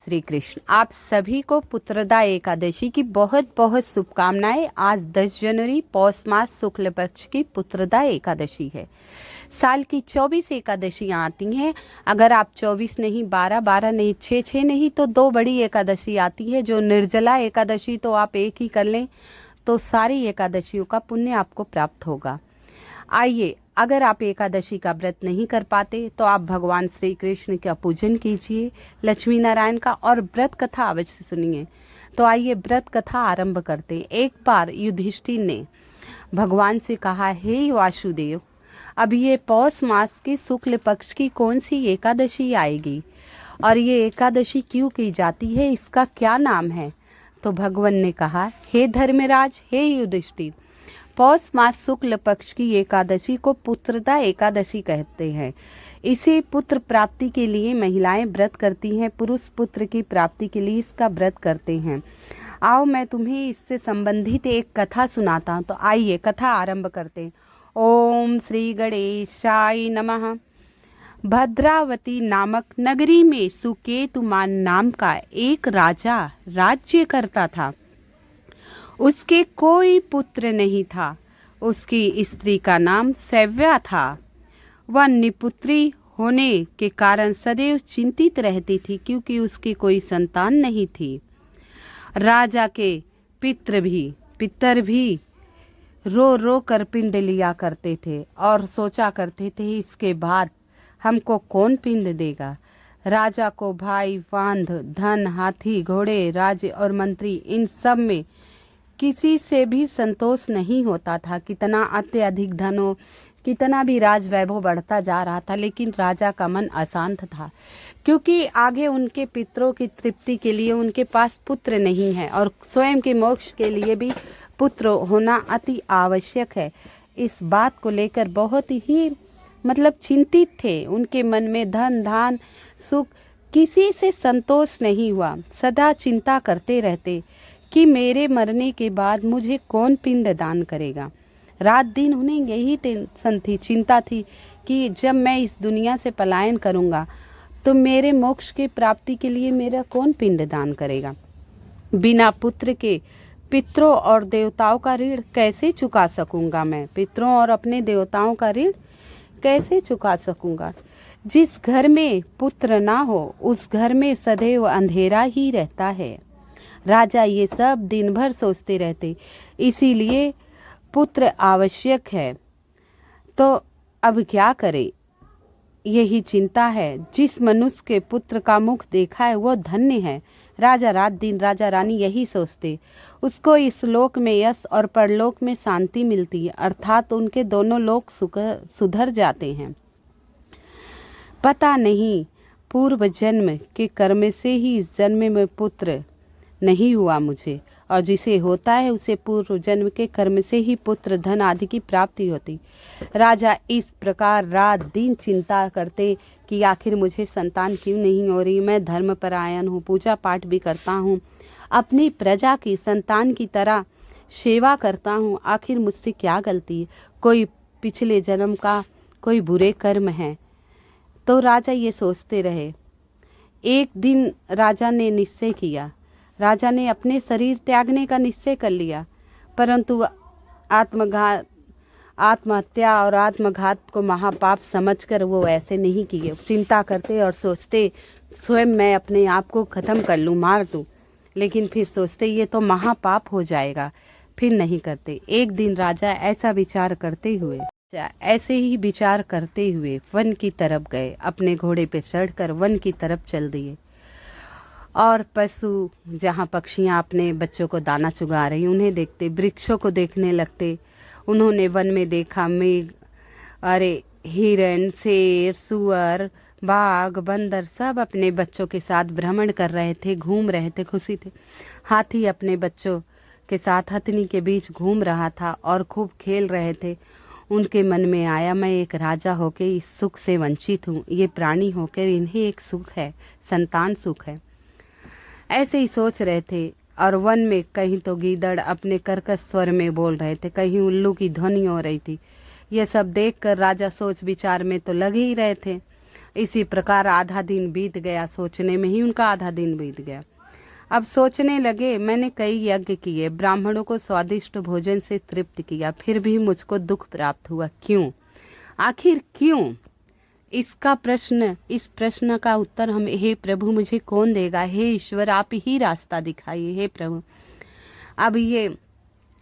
श्री कृष्ण। आप सभी को पुत्रदा एकादशी की बहुत बहुत शुभकामनाएं। आज 10 जनवरी पौष मास शुक्ल पक्ष की पुत्रदा एकादशी है। साल की 24 एकादशियां आती हैं। अगर आप 24 नहीं, 12, 12 नहीं, 6, 6 नहीं तो 2 बड़ी एकादशी आती है, जो निर्जला एकादशी तो आप एक ही कर लें तो सारी एकादशियों का पुण्य आपको प्राप्त होगा। आइए, अगर आप एकादशी का व्रत नहीं कर पाते तो आप भगवान श्री कृष्ण का पूजन कीजिए, लक्ष्मी नारायण का, और व्रत कथा अवश्य सुनिए। तो आइए व्रत कथा आरंभ करते हैं। एक बार युधिष्ठिर ने भगवान से कहा, हे वासुदेव, अब ये पौष मास की शुक्ल पक्ष की कौन सी एकादशी आएगी और ये एकादशी क्यों की जाती है, इसका क्या नाम है? तो भगवान ने कहा, हे धर्मराज, हे युधिष्ठिर, पौष मास शुक्ल पक्ष की एकादशी को पुत्रदा एकादशी कहते हैं। इसे पुत्र प्राप्ति के लिए महिलाएं व्रत करती हैं, पुरुष पुत्र की प्राप्ति के लिए इसका व्रत करते हैं। आओ मैं तुम्हें इससे संबंधित एक कथा सुनाता हूँ। तो आइए कथा आरंभ करते हैं। ओम श्री गणेशाय नमः। भद्रावती नामक नगरी में सुकेतुमान नाम का एक राजा राज्य करता था। उसके कोई पुत्र नहीं था। उसकी स्त्री का नाम सैव्या था। वह निपुत्री होने के कारण सदैव चिंतित रहती थी, क्योंकि उसकी कोई संतान नहीं थी। राजा के पितर भी रो रो कर पिंड लिया करते थे और सोचा करते थे, इसके बाद हमको कौन पिंड देगा। राजा को भाई बांध, धन, हाथी, घोड़े, राज्य और मंत्री, इन सब में किसी से भी संतोष नहीं होता था। कितना अत्यधिक धन हो, कितना भी राज वैभव बढ़ता जा रहा था, लेकिन राजा का मन अशांत था, क्योंकि आगे उनके पितरों की तृप्ति के लिए उनके पास पुत्र नहीं है और स्वयं के मोक्ष के लिए भी पुत्र होना अति आवश्यक है। इस बात को लेकर बहुत ही चिंतित थे। उनके मन में धन, धान, सुख, किसी से संतोष नहीं हुआ। सदा चिंता करते रहते कि मेरे मरने के बाद मुझे कौन पिंड दान करेगा। रात दिन उन्हें यही टेंशन थी, चिंता थी कि जब मैं इस दुनिया से पलायन करूंगा तो मेरे मोक्ष की प्राप्ति के लिए मेरा कौन पिंड दान करेगा। बिना पुत्र के पितरों और देवताओं का ऋण कैसे चुका सकूंगा मैं? पितरों और अपने देवताओं का ऋण कैसे चुका सकूंगा? जिस घर में पुत्र ना हो उस घर में सदैव अंधेरा ही रहता है। राजा ये सब दिन भर सोचते रहते, इसीलिए पुत्र आवश्यक है। तो अब क्या करे, यही चिंता है। जिस मनुष्य के पुत्र का मुख देखा है वो धन्य है। राजा रात दिन, राजा रानी यही सोचते। उसको इस लोक में यश और परलोक में शांति मिलती है, अर्थात उनके दोनों लोक सुधर जाते हैं। पता नहीं पूर्व जन्म के कर्म से ही इस जन्म में पुत्र नहीं हुआ मुझे, और जिसे होता है उसे पूर्व जन्म के कर्म से ही पुत्र, धन आदि की प्राप्ति होती। राजा इस प्रकार रात दिन चिंता करते कि आखिर मुझे संतान क्यों नहीं हो रही। मैं धर्मपरायण हूँ, पूजा पाठ भी करता हूँ, अपनी प्रजा की संतान की तरह सेवा करता हूँ, आखिर मुझसे क्या गलती है? कोई पिछले जन्म का कोई बुरे कर्म है। तो राजा ये सोचते रहे। एक दिन राजा ने निश्चय किया। राजा ने अपने शरीर त्यागने का निश्चय कर लिया, परंतु आत्महत्या और आत्मघात को महापाप समझकर वो ऐसे नहीं किए। चिंता करते और सोचते स्वयं मैं अपने आप को खत्म कर लूँ, मार दूँ, लेकिन फिर सोचते ये तो महापाप हो जाएगा, फिर नहीं करते। एक दिन राजा ऐसे ही विचार करते हुए वन की तरफ गए। अपने घोड़े पे चढ़कर वन की तरफ चल दिए और पशु, जहाँ पक्षियाँ अपने बच्चों को दाना चुगा रही उन्हें देखते, वृक्षों को देखने लगते। उन्होंने वन में देखा मेघ, हिरण, शेर, सुअर, बाघ, बंदर सब अपने बच्चों के साथ भ्रमण कर रहे थे, घूम रहे थे, खुशी थे। हाथी अपने बच्चों के साथ हथनी के बीच घूम रहा था और खूब खेल रहे थे। उनके मन में आया, मैं एक राजा होकर इस सुख से वंचित हूँ, ये प्राणी होकर इन्हें एक सुख है, संतान सुख है। ऐसे ही सोच रहे थे और वन में कहीं तो गीदड़ अपने कर्कश स्वर में बोल रहे थे, कहीं उल्लू की ध्वनि हो रही थी। यह सब देखकर राजा सोच विचार में तो लगे ही रहे थे। इसी प्रकार आधा दिन बीत गया, सोचने में ही उनका आधा दिन बीत गया। अब सोचने लगे, मैंने कई यज्ञ किए, ब्राह्मणों को स्वादिष्ट भोजन से तृप्त किया, फिर भी मुझको दुख प्राप्त हुआ। क्यों? आखिर क्यों? इस प्रश्न का उत्तर हम, हे प्रभु मुझे कौन देगा? हे ईश्वर आप ही रास्ता दिखाइए, हे प्रभु। अब ये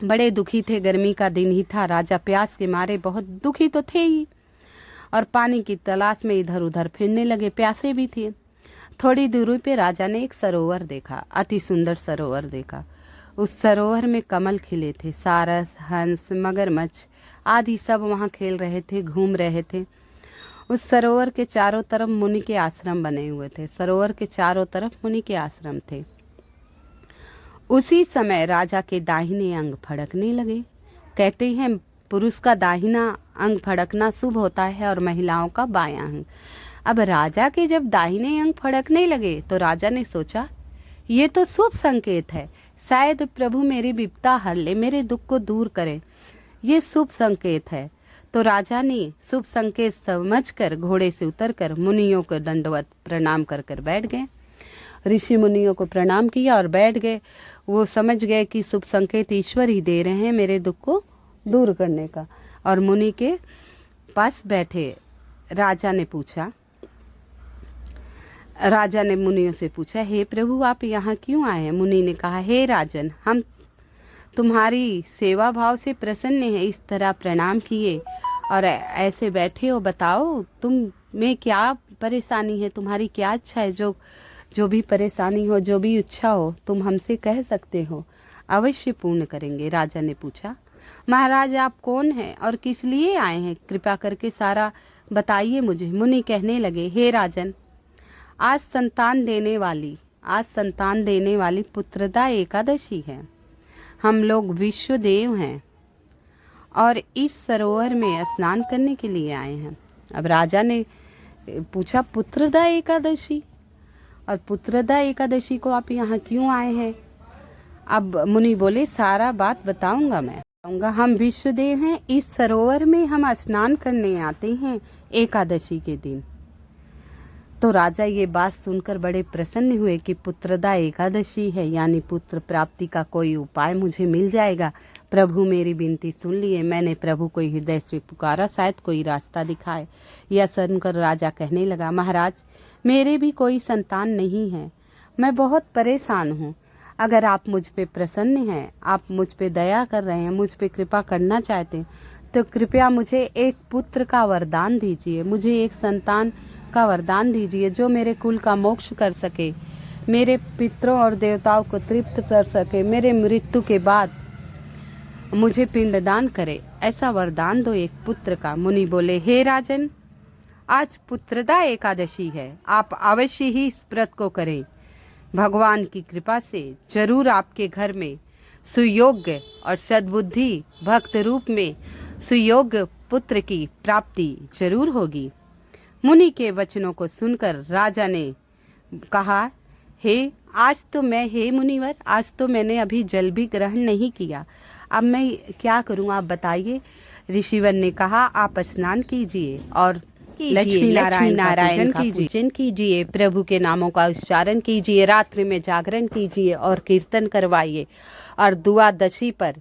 बड़े दुखी थे, गर्मी का दिन ही था, राजा प्यास के मारे बहुत दुखी तो थे ही, और पानी की तलाश में इधर उधर फिरने लगे, प्यासे भी थे। थोड़ी दूरी पे राजा ने एक सरोवर देखा, अति सुंदर सरोवर देखा। उस सरोवर में कमल खिले थे, सारस, हंस, मगरमच्छ आदि सब वहाँ खेल रहे थे, घूम रहे थे। उस सरोवर के चारों तरफ मुनि के आश्रम बने हुए थे, सरोवर के चारों तरफ मुनि के आश्रम थे। उसी समय राजा के दाहिने अंग फड़कने लगे। कहते हैं पुरुष का दाहिना अंग फड़कना शुभ होता है और महिलाओं का बायां अंग। अब राजा के जब दाहिने अंग फड़कने लगे तो राजा ने सोचा ये तो शुभ संकेत है, शायद प्रभु मेरी विपदा हर ले, मेरे दुख को दूर करे, ये शुभ संकेत है। तो राजा ने शुभ संकेत समझकर घोड़े से उतरकर मुनियों को दंडवत प्रणाम कर कर बैठ गए। ऋषि मुनियों को प्रणाम किया और बैठ गए। वो समझ गए कि शुभ संकेत ईश्वर ही दे रहे हैं मेरे दुख को दूर करने का, और मुनि के पास बैठे। राजा ने मुनियों से पूछा, हे प्रभु आप यहाँ क्यों आए हैं? मुनि ने कहा, हे राजन, हम तुम्हारी सेवा भाव से प्रसन्न हैं, इस तरह प्रणाम किए और ऐसे बैठे हो, बताओ तुम में क्या परेशानी है, तुम्हारी क्या इच्छा है? जो भी परेशानी हो, जो भी इच्छा हो, तुम हमसे कह सकते हो, अवश्य पूर्ण करेंगे। राजा ने पूछा, महाराज आप कौन हैं और किस लिए आए हैं? कृपा करके सारा बताइए मुझे। मुनि कहने लगे, हे राजन, आज संतान देने वाली पुत्रदा एकादशी है। हम लोग विश्व देव हैं और इस सरोवर में स्नान करने के लिए आए हैं। अब राजा ने पूछा, पुत्रदा एकादशी, और पुत्रदा एकादशी को आप यहाँ क्यों आए हैं? अब मुनि बोले, सारा बात बताऊंगा मैं। हम विश्वदेव हैं, इस सरोवर में हम स्नान करने आते हैं एकादशी के दिन। तो राजा ये बात सुनकर बड़े प्रसन्न हुए कि पुत्रदा एकादशी है, यानी पुत्र प्राप्ति का कोई उपाय मुझे मिल जाएगा। प्रभु मेरी विनती सुन लिए, मैंने प्रभु को हृदय से पुकारा, शायद कोई रास्ता दिखाए। यह सुनकर राजा कहने लगा, महाराज मेरे भी कोई संतान नहीं है, मैं बहुत परेशान हूँ। अगर आप मुझ पे प्रसन्न हैं, आप मुझ पे दया कर रहे हैं, मुझ पे कृपा करना चाहते हैं, तो कृपया मुझे एक पुत्र का वरदान दीजिए, मुझे एक संतान का वरदान दीजिए जो मेरे कुल का मोक्ष कर सके, मेरे पितरों और देवताओं को तृप्त कर सके, मेरे मृत्यु के बाद मुझे पिंडदान करे, ऐसा वरदान दो एक पुत्र का। मुनि बोले, हे राजन, आज पुत्रदा एकादशी है, आप अवश्य ही इस व्रत को करें। भगवान की कृपा से जरूर आपके घर में सुयोग्य और सद्बुद्धि भक्त रूप में सुयोग्य पुत्र की प्राप्ति जरूर होगी। मुनि के वचनों को सुनकर राजा ने कहा, हे मुनिवर, आज तो मैंने अभी जल भी ग्रहण नहीं किया, अब मैं क्या करूं, आप बताइए। ऋषिवर ने कहा, आप स्नान कीजिए और लक्ष्मी नारायण का पूजन कीजिए, प्रभु के नामों का उच्चारण कीजिए, रात्रि में जागरण कीजिए और कीर्तन करवाइए, और द्वादशी पर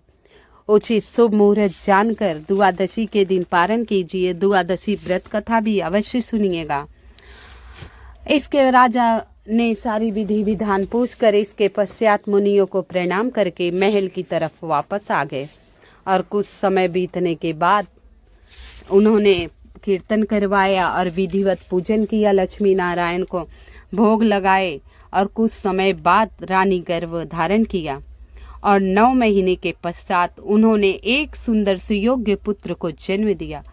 उचित शुभ मुहूर्त जानकर द्वादशी के दिन पारण कीजिए। द्वादशी व्रत कथा भी अवश्य सुनिएगा। इसके राजा ने सारी विधि विधान पूछकर इसके पश्चात मुनियों को प्रणाम करके महल की तरफ वापस आ गए, और कुछ समय बीतने के बाद उन्होंने कीर्तन करवाया और विधिवत पूजन किया, लक्ष्मी नारायण को भोग लगाए, और कुछ समय बाद रानी गर्भ धारण किया, और 9 महीने के पश्चात उन्होंने एक सुंदर सुयोग्य पुत्र को जन्म दिया।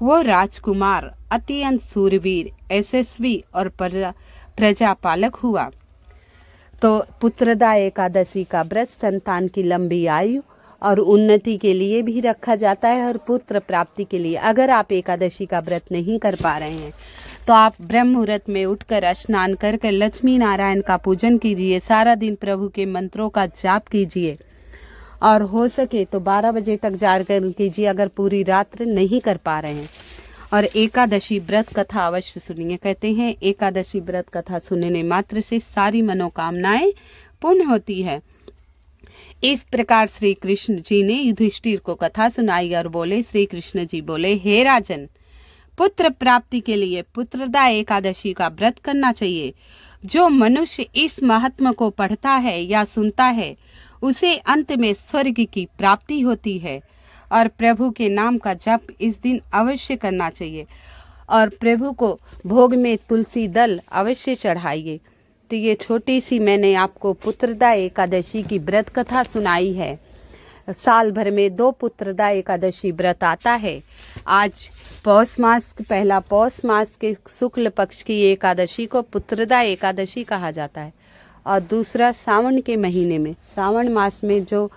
वो राजकुमार अत्यंत सूरवीर, यशस्वी और प्रजापालक हुआ। तो पुत्रदा एकादशी का व्रत संतान की लंबी आयु और उन्नति के लिए भी रखा जाता है, और पुत्र प्राप्ति के लिए। अगर आप एकादशी का व्रत नहीं कर पा रहे हैं तो आप ब्रह्म मुहूर्त में उठकर स्नान कर लक्ष्मी नारायण का पूजन कीजिए, सारा दिन प्रभु के मंत्रों का जाप कीजिए, और हो सके तो 12 बजे तक जागरण कीजिए अगर पूरी रात नहीं कर पा रहे हैं। और एकादशी व्रत कथा अवश्य सुनिए। कहते हैं एकादशी व्रत कथा सुनने मात्र से सारी मनोकामनाएं पूर्ण होती है। इस प्रकार श्री कृष्ण जी ने युधिष्ठिर को कथा सुनाई और बोले, श्री कृष्ण जी बोले, हे राजन, पुत्र प्राप्ति के लिए पुत्रदा एकादशी का व्रत करना चाहिए। जो मनुष्य इस महात्मा को पढ़ता है या सुनता है उसे अंत में स्वर्ग की प्राप्ति होती है। और प्रभु के नाम का जप इस दिन अवश्य करना चाहिए और प्रभु को भोग में तुलसी दल अवश्य चढ़ाइए। तो ये छोटी सी मैंने आपको पुत्रदा एकादशी की व्रत कथा सुनाई है। साल भर में 2 पुत्रदा एकादशी व्रत आता है। आज पौष मास, पहला पौष मास के शुक्ल पक्ष की एकादशी को पुत्रदा एकादशी कहा जाता है और दूसरा सावन के महीने में, सावन मास में जो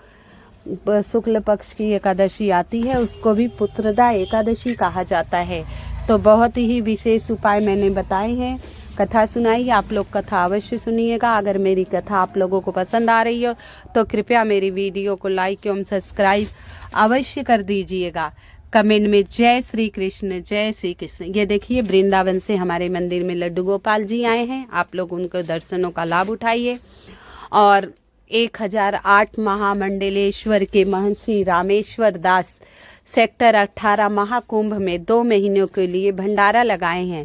शुक्ल पक्ष की एकादशी आती है उसको भी पुत्रदा एकादशी कहा जाता है। तो बहुत ही विशेष उपाय मैंने बताए हैं, कथा सुनाई। आप लोग कथा अवश्य सुनिएगा। अगर मेरी कथा आप लोगों को पसंद आ रही हो तो कृपया मेरी वीडियो को लाइक एवं सब्सक्राइब अवश्य कर दीजिएगा। कमेंट में जय श्री कृष्ण, जय श्री कृष्ण। ये देखिए वृंदावन से हमारे मंदिर में लड्डू गोपाल जी आए हैं। आप लोग उनको दर्शनों का लाभ उठाइए। और 1008 महामंडलेश्वर के महर्षि रामेश्वर दास सेक्टर 18 महाकुंभ में 2 महीनों के लिए भंडारा लगाए हैं।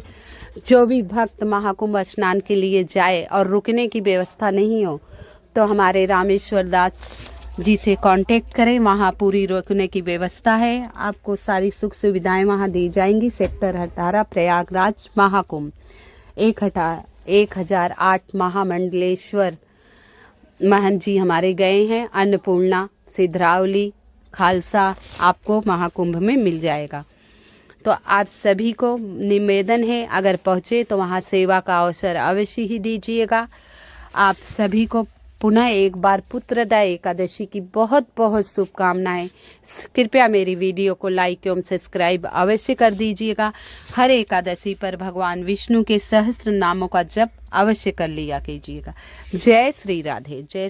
जो भी भक्त महाकुंभ स्नान के लिए जाए और रुकने की व्यवस्था नहीं हो तो हमारे रामेश्वर दास जी से कांटेक्ट करें, वहाँ पूरी रुकने की व्यवस्था है। आपको सारी सुख सुविधाएं वहाँ दी जाएंगी। सेक्टर 18 प्रयागराज महाकुंभ 1008 महामंडलेश्वर महंत जी हमारे गए हैं। अन्नपूर्णा, सिद्धरावली, खालसा आपको महाकुंभ में मिल जाएगा। तो आप सभी को निवेदन है, अगर पहुँचे तो वहाँ सेवा का अवसर अवश्य ही दीजिएगा। आप सभी को पुनः एक बार पुत्रदा एकादशी की बहुत बहुत शुभकामनाएं। कृपया मेरी वीडियो को लाइक एवं सब्सक्राइब अवश्य कर दीजिएगा। हर एकादशी पर भगवान विष्णु के सहस्त्र नामों का जप अवश्य कर लिया कीजिएगा। जय श्री राधे, जय